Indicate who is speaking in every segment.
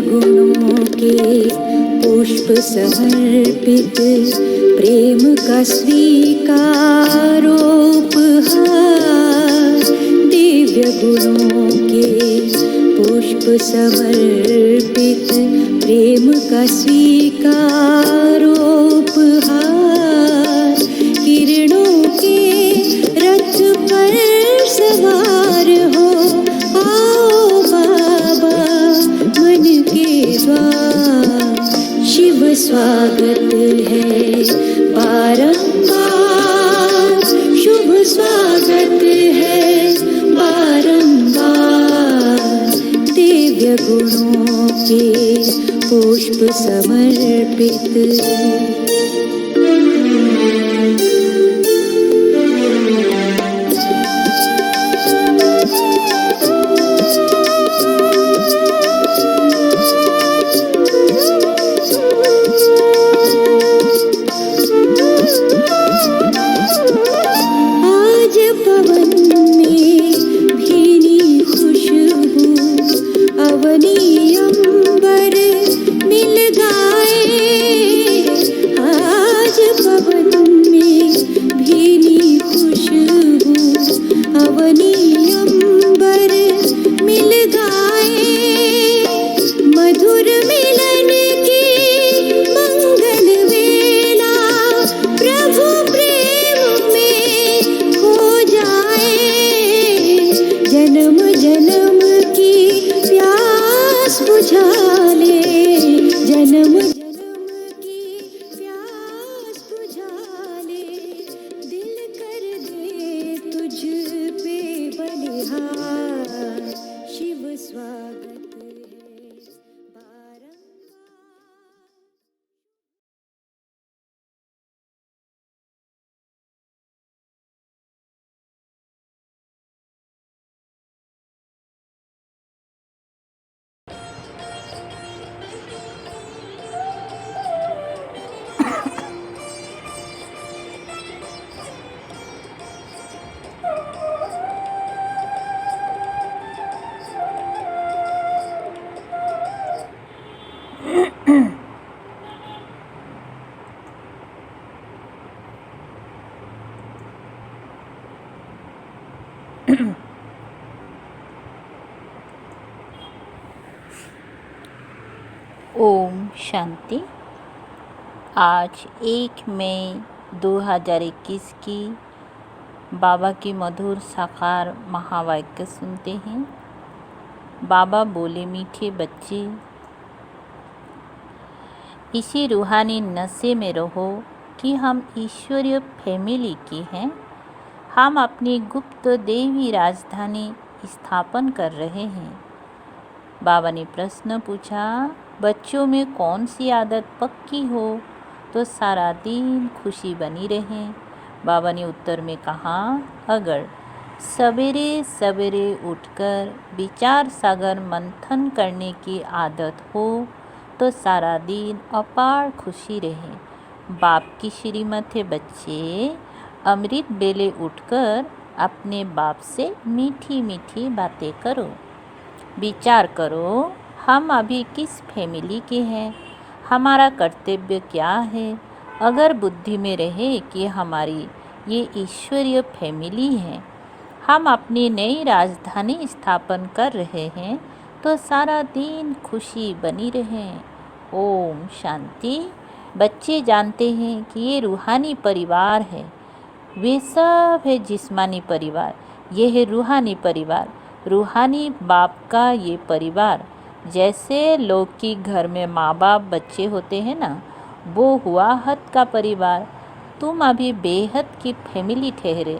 Speaker 1: गुणों के पुष्प समर्पित प्रेम का स्वीकारोपहार। दिव्य गुणों के पुष्प समर्पित प्रेम का स्वीकारोपहार। किरणों के रथ पर सवार हो आओ बाबा मन के द्वार। शिव स्वागत है बारंबार, शुभ स्वागत है बारंबार। दिव्य गुणों के पुष्प समर्पित।
Speaker 2: ओम शांति। आज 1 मई 2021 की बाबा की मधुर साकार महावाक्य सुनते हैं। बाबा बोले, मीठे बच्चे, इसी रूहानी नशे में रहो कि हम ईश्वरीय फैमिली के हैं। हम अपनी गुप्त देवी राजधानी स्थापन कर रहे हैं। बाबा ने प्रश्न पूछा, बच्चों में कौन सी आदत पक्की हो तो सारा दिन खुशी बनी रहे। बाबा ने उत्तर में कहा, अगर सवेरे सवेरे उठकर विचार सागर मंथन करने की आदत हो तो सारा दिन अपार खुशी रहे। बाप की श्रीमत है, बच्चे अमृत बेले उठकर अपने बाप से मीठी मीठी बातें करो। विचार करो, हम अभी किस फैमिली के हैं, हमारा कर्तव्य क्या है। अगर बुद्धि में रहे कि हमारी ये ईश्वरीय फैमिली है, हम अपनी नई राजधानी स्थापन कर रहे हैं, तो सारा दिन खुशी बनी रहे। ओम शांति। बच्चे जानते हैं कि ये रूहानी परिवार है, वे सब है जिस्मानी परिवार, ये है रूहानी परिवार। रूहानी बाप का ये परिवार, जैसे लौकिक घर में माँ बाप बच्चे होते हैं ना, वो हुआ हद का परिवार। तुम अभी बेहद की फैमिली ठहरे।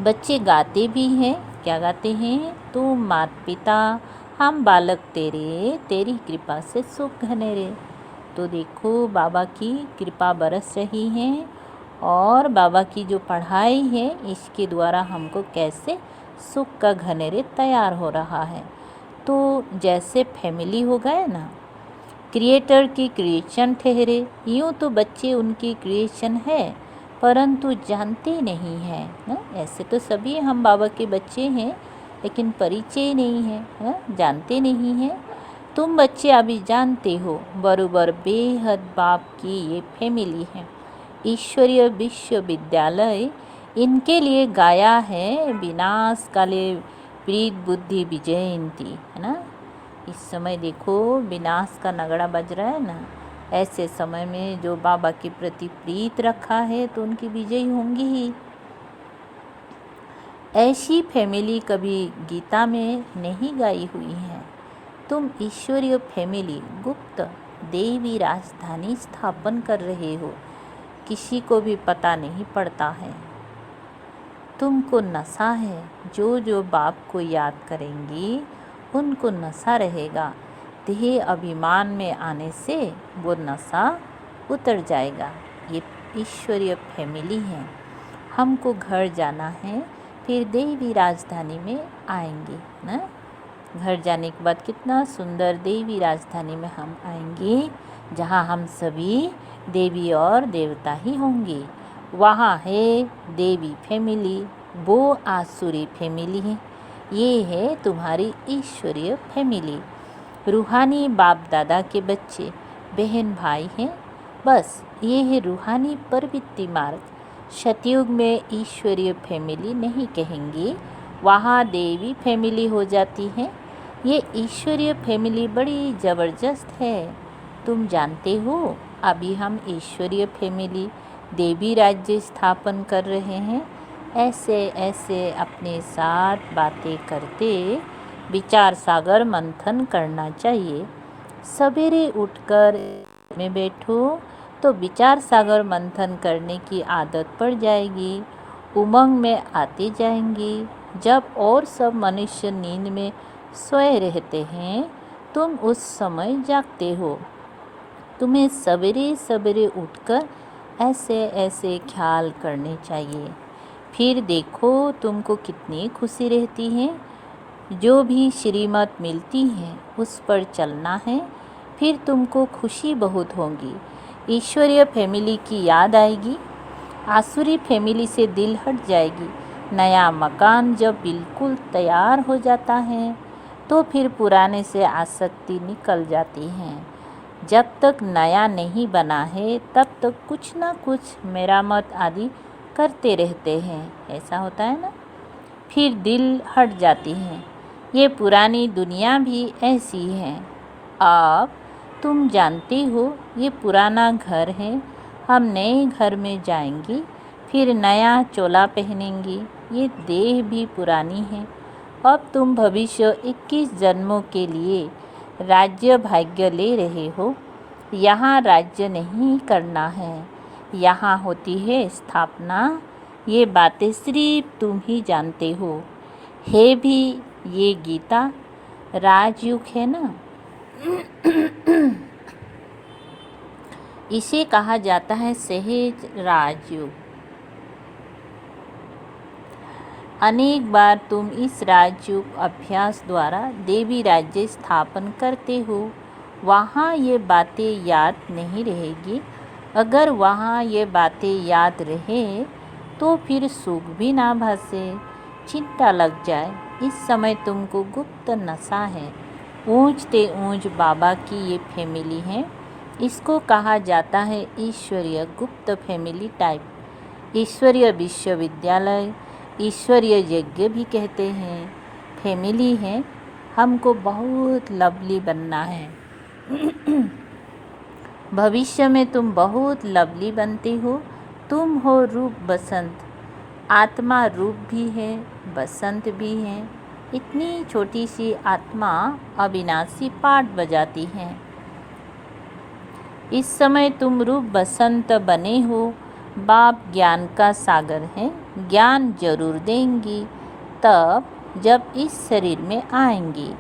Speaker 2: बच्चे गाते भी हैं, क्या गाते हैं? तुम माता पिता, हम बालक तेरे, तेरी कृपा से सुख घनेरे। तो देखो बाबा की कृपा बरस रही है और बाबा की जो पढ़ाई है इसके द्वारा हमको कैसे सुख का घनेरे तैयार हो रहा है। तो जैसे फैमिली हो गए ना, क्रिएटर की क्रिएशन ठहरे, यूँ तो बच्चे उनकी क्रिएशन है परंतु जानते नहीं हैं ना। ऐसे तो सभी हम बाबा के बच्चे हैं लेकिन परिचय नहीं है, जानते नहीं हैं। तुम बच्चे अभी जानते हो बरोबर बेहद बाप की ये फैमिली है। ईश्वरीय विश्वविद्यालय इनके लिए गाया है विनाश काले प्रीत बुद्धि विजयंती, है ना। इस समय देखो विनाश का नगड़ा बज रहा है ना। ऐसे समय में जो बाबा के प्रति प्रीत रखा है तो उनकी विजयी होंगी ही। ऐसी फैमिली कभी गीता में नहीं गाई हुई है। तुम ईश्वरीय फैमिली गुप्त देवी राजधानी स्थापन कर रहे हो, किसी को भी पता नहीं पड़ता है। तुमको नशा है, जो जो बाप को याद करेंगी उनको नशा रहेगा। देह अभिमान में आने से वो नशा उतर जाएगा। ये ईश्वरीय फैमिली है। हमको घर जाना है, फिर देवी राजधानी में आएंगे ना। घर जाने के बाद कितना सुंदर देवी राजधानी में हम आएंगे, जहाँ हम सभी देवी और देवता ही होंगे। वहाँ है देवी फैमिली, वो आसुरी फैमिली है। ये है तुम्हारी ईश्वरीय फैमिली। रूहानी बाप दादा के बच्चे बहन भाई हैं। बस ये है रूहानी प्रवृत्ति मार्ग। सतयुग में ईश्वरीय फैमिली नहीं कहेंगे, वहाँ देवी फैमिली हो जाती है। ये ईश्वरीय फैमिली बड़ी ज़बरदस्त है। तुम जानते हो अभी हम ईश्वरीय फैमिली देवी राज्य स्थापन कर रहे हैं। ऐसे ऐसे अपने साथ बातें करते विचार सागर मंथन करना चाहिए। सवेरे उठकर में बैठो तो विचार सागर मंथन करने की आदत पड़ जाएगी, उमंग में आती जाएंगी। जब और सब मनुष्य नींद में सोए रहते हैं, तुम उस समय जागते हो। तुम्हें सवेरे सवेरे उठकर ऐसे ऐसे ख्याल करने चाहिए। फिर देखो तुमको कितनी खुशी रहती है। जो भी श्रीमत मिलती है उस पर चलना है, फिर तुमको खुशी बहुत होगी। ईश्वरीय फैमिली की याद आएगी, आसुरी फैमिली से दिल हट जाएगी। नया मकान जब बिल्कुल तैयार हो जाता है तो फिर पुराने से आसक्ति निकल जाती है। जब तक नया नहीं बना है तब तक कुछ ना कुछ मेरामत आदि करते रहते हैं, ऐसा होता है ना। फिर दिल हट जाती है। ये पुरानी दुनिया भी ऐसी है। अब तुम जानते हो ये पुराना घर है, हम नए घर में जाएंगे, फिर नया चोला पहनेंगी। ये देह भी पुरानी है। अब तुम भविष्य 21 जन्मों के लिए राज्य भाग्य ले रहे हो। यहाँ राज्य नहीं करना है, यहाँ होती है स्थापना। ये बातें सिर्फ तुम ही जानते हो। है भी ये गीता राजयुग है ना। इसे कहा जाता है सहज राजयुग। अनेक बार तुम इस राजयुग अभ्यास द्वारा देवी राज्य स्थापन करते हो। वहाँ ये बातें याद नहीं रहेगी। अगर वहाँ ये बातें याद रहे तो फिर सुख भी ना भासे, चिंता लग जाए। इस समय तुमको गुप्त नशा है। ऊंचते ऊंच बाबा की ये फैमिली है। इसको कहा जाता है ईश्वरीय गुप्त फैमिली टाइप। ईश्वरीय विश्वविद्यालय, ईश्वरीय यज्ञ भी कहते हैं। फैमिली है। हमको बहुत लवली बनना है। भविष्य में तुम बहुत लवली बनते हो। तुम हो रूप बसंत। आत्मा रूप भी है, बसंत भी है। इतनी छोटी सी आत्मा अविनाशी पाठ बजाती है। इस समय तुम रूप बसंत बने हो। बाप ज्ञान का सागर है, ज्ञान जरूर देंगी तब जब इस शरीर में आएंगी।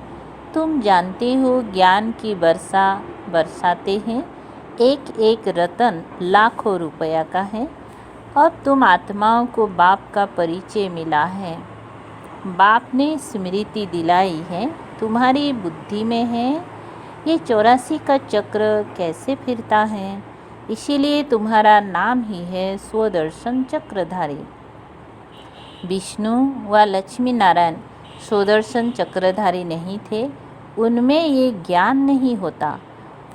Speaker 2: तुम जानते हो ज्ञान की वर्षा बरसाते हैं। एक एक रतन लाखों रुपया का है। अब तुम आत्माओं को बाप का परिचय मिला है। बाप ने स्मृति दिलाई है, तुम्हारी बुद्धि में है। ये 84 का चक्र कैसे फिरता है, इसीलिए तुम्हारा नाम ही है स्वदर्शन चक्रधारी। विष्णु व लक्ष्मी नारायण स्वदर्शन चक्रधारी नहीं थे, उनमें ये ज्ञान नहीं होता।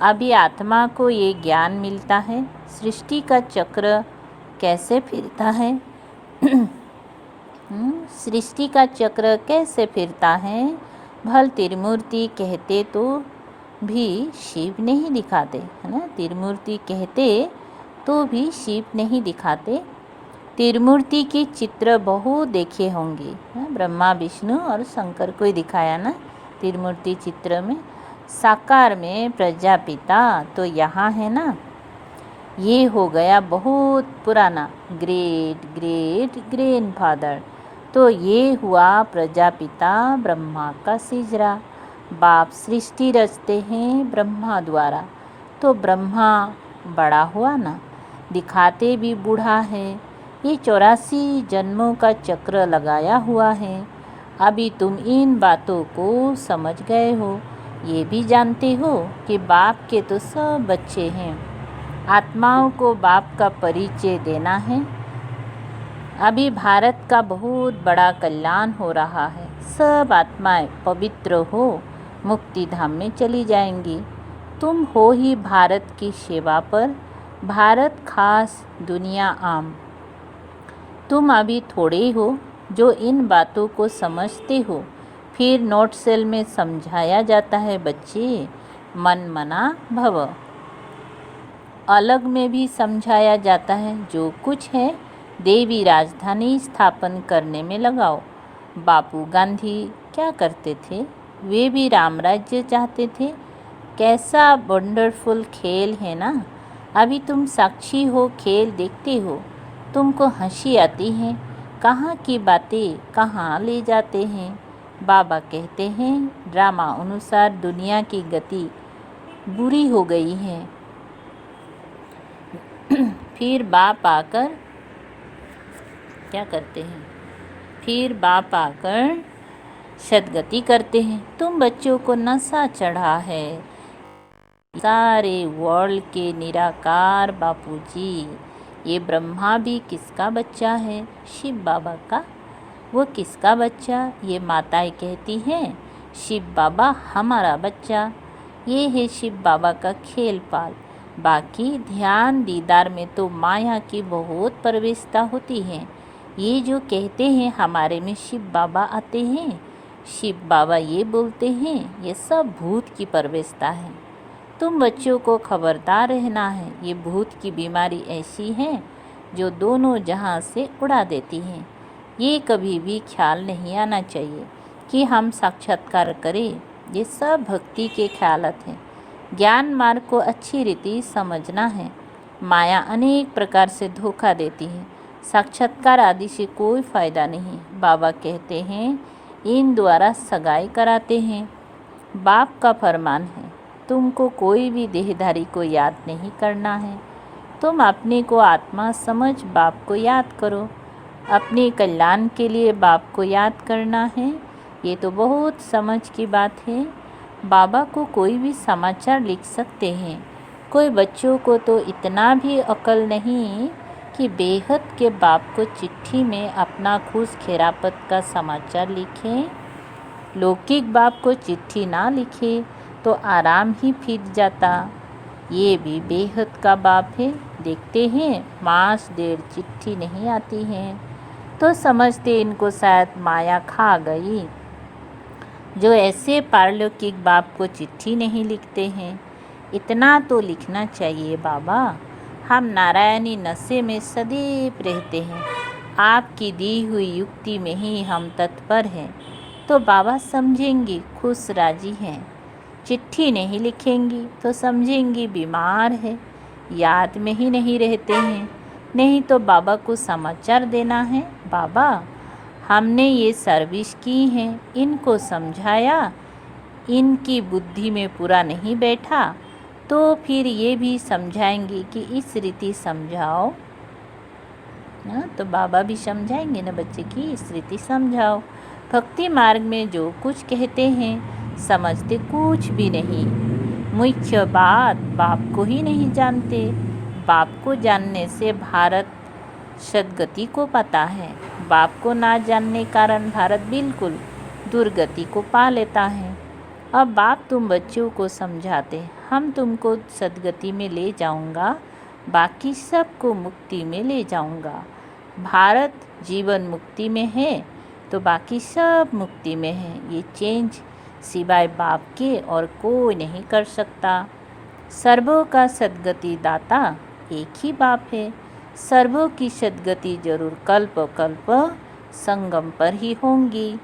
Speaker 2: अभी आत्मा को ये ज्ञान मिलता है। सृष्टि का चक्र कैसे फिरता है? सृष्टि का चक्र कैसे फिरता है? भल त्रिमूर्ति कहते तो भी शिव नहीं दिखाते, है ना। त्रिमूर्ति कहते तो भी शिव नहीं दिखाते। त्रिमूर्ति के चित्र बहुत देखे होंगे, ब्रह्मा विष्णु और शंकर को ही दिखाया ना त्रिमूर्ति चित्र में। साकार में प्रजापिता तो यहाँ है ना। ये हो गया बहुत पुराना, ग्रेट ग्रेट ग्रैंडफादर। तो ये हुआ प्रजापिता ब्रह्मा का सिजरा। बाप सृष्टि रचते हैं ब्रह्मा द्वारा। तो ब्रह्मा बड़ा हुआ ना, दिखाते भी बूढ़ा है। ये 84 जन्मों का चक्र लगाया हुआ है। अभी तुम इन बातों को समझ गए हो। ये भी जानते हो कि बाप के तो सब बच्चे हैं। आत्माओं को बाप का परिचय देना है। अभी भारत का बहुत बड़ा कल्याण हो रहा है। सब आत्माएं पवित्र हो मुक्ति धाम में चली जाएंगी। तुम हो ही भारत की सेवा पर। भारत खास, दुनिया आम। तुम अभी थोड़े हो जो इन बातों को समझते हो। फिर नोट सेल में समझाया जाता है, बच्चे मन मना भव। अलग में भी समझाया जाता है, जो कुछ है देवी राजधानी स्थापन करने में लगाओ। बापू गांधी क्या करते थे? वे भी राम राज्य चाहते थे। कैसा वंडरफुल खेल है ना। अभी तुम साक्षी हो, खेल देखते हो। तुमको हंसी आती है। कहाँ की बातें कहाँ ले जाते हैं। बाबा कहते हैं ड्रामा अनुसार दुनिया की गति बुरी हो गई है। फिर बाप आकर क्या करते हैं? फिर बाप आकर सदगति करते हैं। तुम बच्चों को नशा चढ़ा है सारे वर्ल्ड के निराकार बापूजी। ये ब्रह्मा भी किसका बच्चा है? शिव बाबा का। वो किसका बच्चा? ये माताएं कहती हैं शिव बाबा हमारा बच्चा। ये है शिव बाबा का खेल पाल। बाकी ध्यान दीदार में तो माया की बहुत प्रवेशता होती है। ये जो कहते हैं हमारे में शिव बाबा आते हैं, शिव बाबा ये बोलते हैं, ये सब भूत की प्रवेशता है। तुम बच्चों को खबरदार रहना है। ये भूत की बीमारी ऐसी है जो दोनों जहां से उड़ा देती है। ये कभी भी ख्याल नहीं आना चाहिए कि हम साक्षात्कार करें। ये सब भक्ति के ख्यालत हैं। ज्ञान मार्ग को अच्छी रीति समझना है। माया अनेक प्रकार से धोखा देती है। साक्षात्कार आदि से कोई फ़ायदा नहीं। बाबा कहते हैं इन द्वारा सगाई कराते हैं। बाप का फरमान है तुमको कोई भी देहधारी को याद नहीं करना है। तुम अपने को आत्मा समझ बाप को याद करो। अपने कल्याण के लिए बाप को याद करना है। ये तो बहुत समझ की बात है। बाबा को कोई भी समाचार लिख सकते हैं। कोई बच्चों को तो इतना भी अकल नहीं कि बेहद के बाप को चिट्ठी में अपना खुश खैरापत का समाचार लिखें। लौकिक बाप को चिट्ठी ना लिखे तो आराम ही फिर जाता। ये भी बेहद का बाप है। देखते हैं मास देर चिट्ठी नहीं आती है तो समझते इनको शायद माया खा गई। जो ऐसे पारलौकिक बाप को चिट्ठी नहीं लिखते हैं। इतना तो लिखना चाहिए बाबा। हम नारायणी नशे में सदैव रहते हैं। आपकी दी हुई युक्ति में ही हम तत्पर हैं। तो बाबा समझेंगी खुश राजी हैं। चिट्ठी नहीं लिखेंगी तो समझेंगी बीमार है, याद में ही नहीं रहते हैं। नहीं तो बाबा को समाचार देना है, बाबा हमने ये सर्विस की है, इनको समझाया, इनकी बुद्धि में पूरा नहीं बैठा तो फिर ये भी समझाएंगे कि इस रीति समझाओ ना। तो बाबा भी समझाएंगे ना बच्चे की इस रीति समझाओ। भक्ति मार्ग में जो कुछ कहते हैं समझते कुछ भी नहीं। मुख्य बात बाप को ही नहीं जानते। बाप को जानने से भारत सद्गति को पाता है। बाप को ना जानने कारण भारत बिल्कुल दुर्गति को पा लेता है। अब बाप तुम बच्चों को समझाते, हम तुमको सद्गति में ले जाऊंगा, बाकी सबको मुक्ति में ले जाऊंगा। भारत जीवन मुक्ति में है तो बाकी सब मुक्ति में है। ये चेंज सिवाय बाप के और कोई नहीं कर सकता। सर्वों का सद्गति दाता एक ही बाप है। सर्वों की सद्गति जरूर कल्प कल्प संगम पर ही होंगी।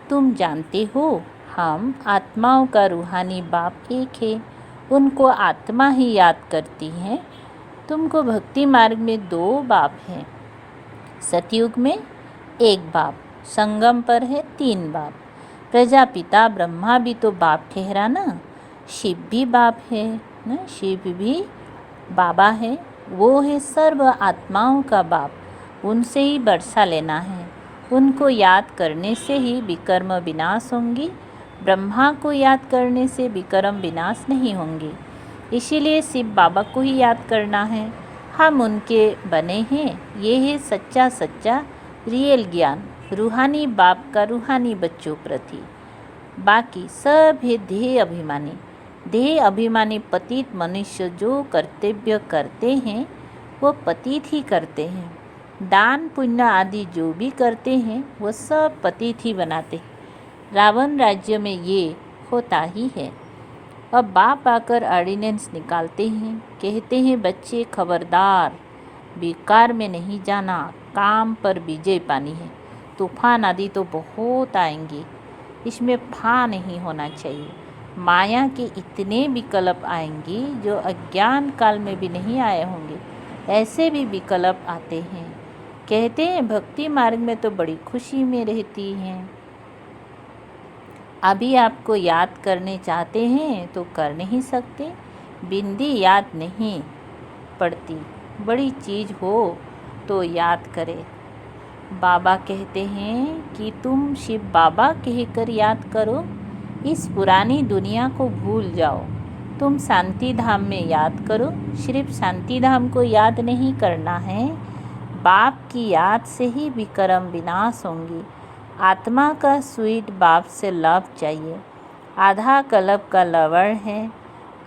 Speaker 2: तुम जानते हो हम आत्माओं का रूहानी बाप एक है, उनको आत्मा ही याद करती हैं। तुमको भक्ति मार्ग में 2 बाप हैं, सतयुग में 1 बाप, संगम पर है 3 बाप। प्रजापिता ब्रह्मा भी तो बाप ठहरा ना, शिव भी बाप है ना, शिव भी बाबा है। वो है सर्व आत्माओं का बाप, उनसे ही बरसा लेना है। उनको याद करने से ही विकर्म विनाश होंगी। ब्रह्मा को याद करने से विकर्म विनाश नहीं होंगे। इसीलिए शिव बाबा को ही याद करना है। हम उनके बने हैं। ये है सच्चा सच्चा रियल ज्ञान, रूहानी बाप का रूहानी बच्चों प्रति। बाकी सब है देह अभिमानी। देह अभिमानी पतित मनुष्य जो कर्तव्य करते हैं वो पतित ही करते हैं। दान पुण्य आदि जो भी करते हैं वो सब पतित ही बनाते हैं। रावण राज्य में ये होता ही है। अब बाप आकर ऑर्डिनेंस निकालते हैं, कहते हैं बच्चे खबरदार, बेकार में नहीं जाना, काम पर विजय पानी है। तूफान आदि तो बहुत आएंगे, इसमें फा नहीं होना चाहिए। माया के इतने विकल्प आएंगे जो अज्ञान काल में भी नहीं आए होंगे, ऐसे भी विकल्प आते हैं। कहते हैं भक्ति मार्ग में तो बड़ी खुशी में रहती हैं। अभी आपको याद करने चाहते हैं तो कर नहीं सकते, बिंदी याद नहीं पड़ती। बड़ी चीज़ हो तो याद करें। बाबा कहते हैं कि तुम शिव बाबा कहकर याद करो, इस पुरानी दुनिया को भूल जाओ। तुम शांति धाम में याद करो। सिर्फ शांति धाम को याद नहीं करना है, बाप की याद से ही विकर्म विनाश होंगी। आत्मा का स्वीट बाप से लव चाहिए। आधा कल्प का लवण है।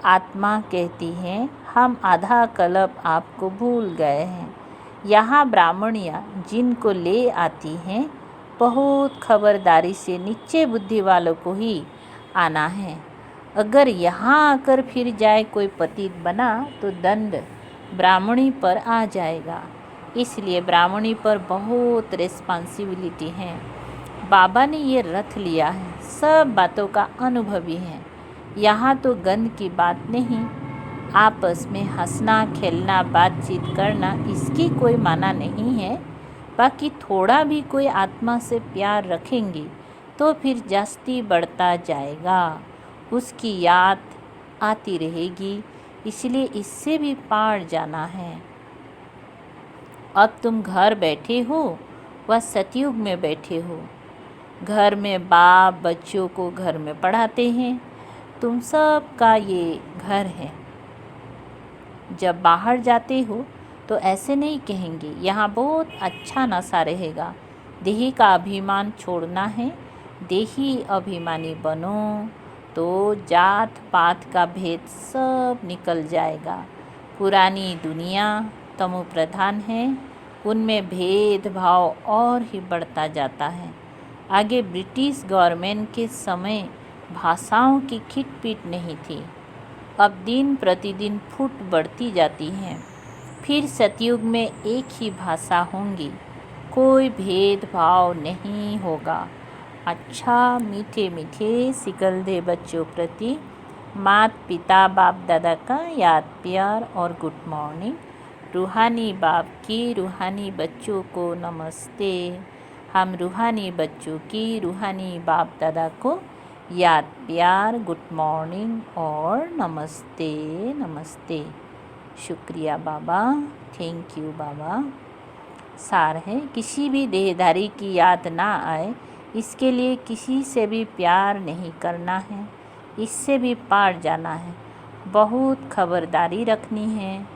Speaker 2: आत्मा कहती है हम आधा कल्प आपको भूल गए हैं। यहाँ ब्राह्मणियाँ जिनको ले आती हैं बहुत खबरदारी से नीचे बुद्धि वालों को ही आना है। अगर यहाँ आकर फिर जाए कोई पतित बना तो दंड ब्राह्मणी पर आ जाएगा। इसलिए ब्राह्मणी पर बहुत रिस्पॉन्सिबिलिटी है। बाबा ने ये रथ लिया है, सब बातों का अनुभवी है। यहाँ तो गंद की बात नहीं, आपस में हंसना खेलना बातचीत करना इसकी कोई माना नहीं है। बाकी थोड़ा भी कोई आत्मा से प्यार रखेंगी तो फिर जास्ती बढ़ता जाएगा, उसकी याद आती रहेगी। इसलिए इससे भी पार जाना है। अब तुम घर बैठे हो व सतयुग में बैठे हो। घर में बाप बच्चों को घर में पढ़ाते हैं। तुम सब का ये घर है। जब बाहर जाते हो तो ऐसे नहीं कहेंगे यहाँ बहुत अच्छा नशा रहेगा। देही का अभिमान छोड़ना है। देही अभिमानी बनो तो जात पात का भेद सब निकल जाएगा। पुरानी दुनिया तमो प्रधान है, उनमें भेदभाव और ही बढ़ता जाता है। आगे ब्रिटिश गवर्नमेंट के समय भाषाओं की खिटपीट नहीं थी, अब दिन प्रतिदिन फुट बढ़ती जाती हैं। फिर सतयुग में एक ही भाषा होंगी, कोई भेदभाव नहीं होगा। अच्छा मीठे मीठे सिकलदे बच्चों प्रति मात पिता बाप दादा का याद प्यार और गुड मॉर्निंग। रूहानी बाप की रूहानी बच्चों को नमस्ते। हम रूहानी बच्चों की रूहानी बाप दादा को याद प्यार गुड मॉर्निंग और नमस्ते नमस्ते। शुक्रिया बाबा, थैंक यू बाबा। सार है किसी भी देहधारी की याद ना आए, इसके लिए किसी से भी प्यार नहीं करना है, इससे भी पार जाना है। बहुत खबरदारी रखनी है।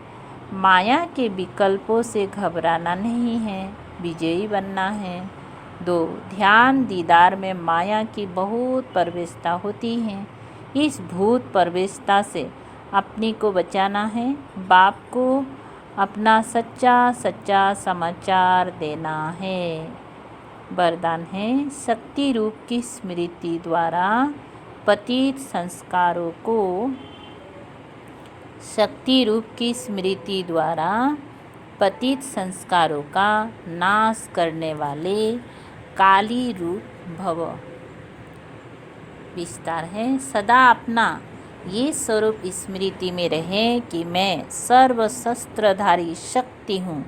Speaker 2: माया के विकल्पों से घबराना नहीं है, विजयी बनना है। 2 ध्यान दीदार में माया की बहुत प्रवेशता होती है, इस भूत प्रवेशता से अपने को बचाना है। बाप को अपना सच्चा सच्चा समाचार देना है। वरदान है, शक्ति रूप की स्मृति द्वारा पतित संस्कारों को, शक्ति रूप की स्मृति द्वारा पतित संस्कारों का नाश करने वाले काली रूप भव। विस्तार है, सदा अपना ये स्वरूप स्मृति में रहे कि मैं सर्वशस्त्रधारी शक्ति हूँ।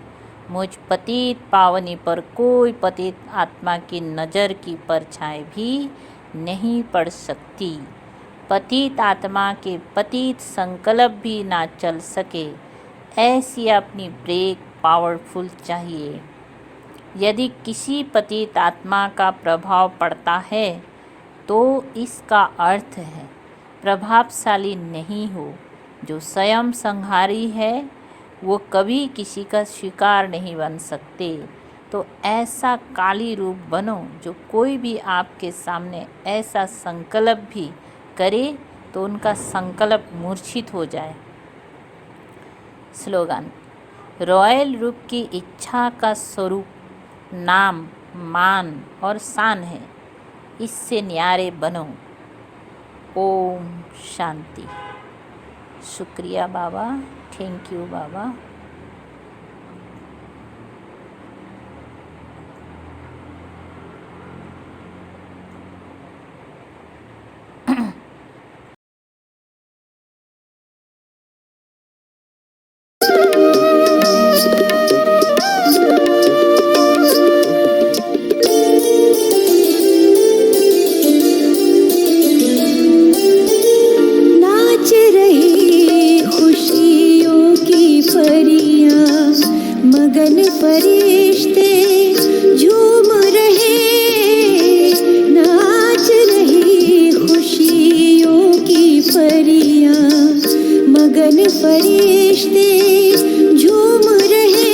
Speaker 2: मुझ पतित पावनी पर कोई पतित आत्मा की नज़र की परछाई भी नहीं पड़ सकती। पतित आत्मा के पतित संकल्प भी ना चल सके, ऐसी अपनी ब्रेक पावरफुल चाहिए। यदि किसी पतित आत्मा का प्रभाव पड़ता है तो इसका अर्थ है प्रभावशाली नहीं हो। जो स्वयं संहारी है वो कभी किसी का शिकार नहीं बन सकते। तो ऐसा काली रूप बनो जो कोई भी आपके सामने ऐसा संकल्प भी करे तो उनका संकल्प मूर्छित हो जाए। स्लोगन, रॉयल रूप की इच्छा का स्वरूप नाम, मान और शान है। इससे न्यारे बनो। ओम शांति। शुक्रिया बाबा, थैंक यू बाबा।
Speaker 1: नाच रही खुशियों की परियां, मगन फरिश्ते झूम रहे। नाच रही खुशियों की परियां, मगन फरिश्ते झूम रहे।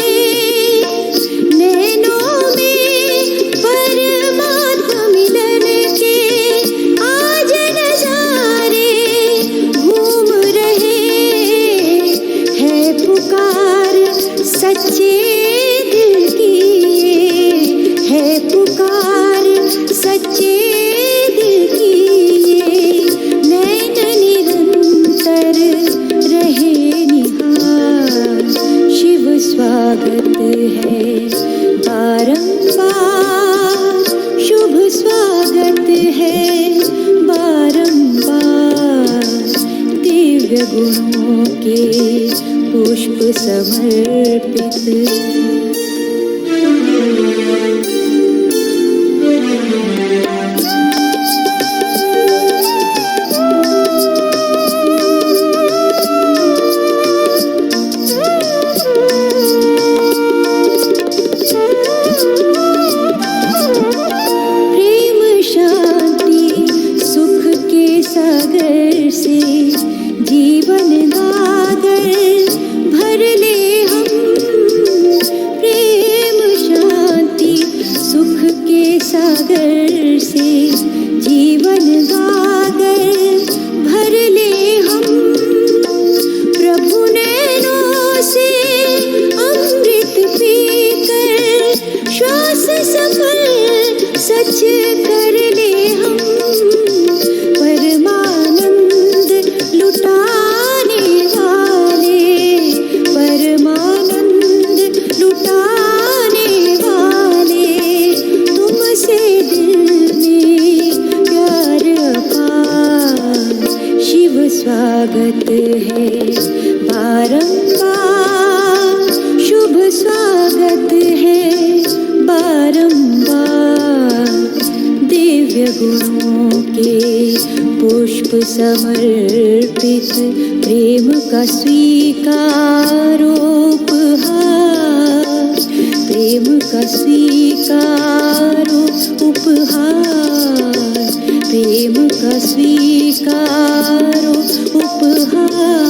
Speaker 1: नैनों में परमात्मा मिलन के आज नजारे घूम रहे। है पुकार सच्चे दिल की, ये है पुकार सच्चे दिल की। ये नैन निरंतर रहे निहार, शिव स्वागत है बारंबार, शुभ स्वागत है बारंबार। दिव्य गुणों के पुष्प समर्पित, प्रेम शांति सुख के सागर से जीवन गागर भर ले हम। प्रेम शांति सुख के सागर से जीवन गागर भर ले हम। प्रभु नैनों से अमृत पीकर श्वास सफल सच कर ले हम। परमानंद लुटाने वाले, परमानंद लुटाने वाले, तुमसे दिल में प्यार अपार, शिव स्वागत है बारंबार, शुभ स्वागत है बारंबार। दिव्य गुणों के पुष्प समर्पित, प्रेम का स्वीकारो उपहार, प्रेम का स्वीकारो उपहार, प्रेम का स्वीकारो उपहार।